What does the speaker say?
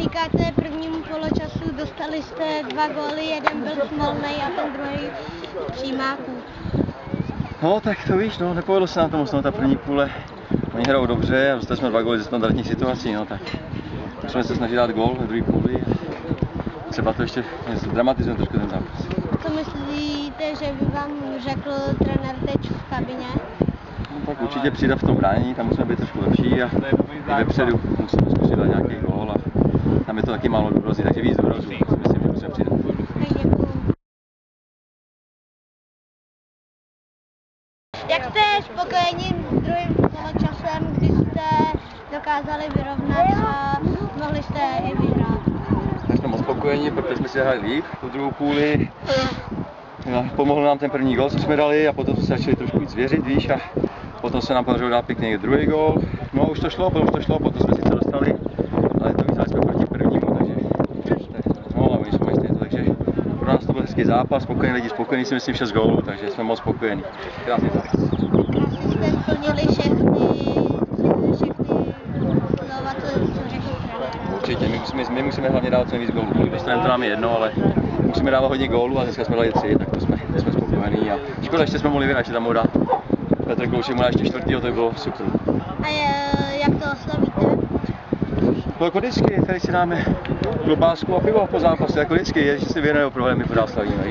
říkáte prvnímu poločasu? Dostali jste 2 góly, jeden byl smolnej a ten druhý přímáků. No tak to víš, no, nepovedlo se nám to moc, no, ta první půle. Oni hrajou dobře a dostali jsme 2 góly ze standardních situací, no tak musíme se snažit dát gól ve druhé půli. Třeba to ještě dramatizujeme trošku ten zápas. Co myslíte, že by vám řekl trenér teď v kabině? No, tak určitě přidat v tom bránění, tam musíme být trošku lepší a i vepředu musíme zkusit dát nějaký gól a tam je to taky málo důrazí, takže víc důrazů si myslím, že musíme přidat. Jak jste spokojeni s druhým poločasem, kdy jste dokázali vyrovnat a mohli jste i vyhrát? Tak jsme moc spokojeni, protože jsme si hráli líp tu druhou půli. Pomohl nám ten první gól, co jsme dali a potom jsme se začali trošku víc věřit, víš, a potom se nám podařilo dát pěkný druhý gól. No a už to šlo, potom jsme sice dostali, ale to víc jsme proti prvnímu, takže no, ale oni jsou majstři, takže pro nás to byl hezký zápas, spokojení lidi, spokojení si myslím 6 gólů, takže jsme moc spokojení. Krásný zápas. Asi jste splnili všechny slova, co řekl trenér. Určitě, my musíme hlavně dávat co nejvíc gólů. Dostaneme to nám je jedno, ale musíme dávat hodně gólů a dneska jsme dali 3, tak to jsme spokojení. A škoda, ještě jsme mohli vyhrát, že tam mohl dát. Petr Kloušek mu dá ještě 4, to by bylo super. A jak to oslavíte? To jako vždycky, tady si dáme klobásku a pivo po zápase, jako vždycky, že si vyhranou problémy, pořád slavíme.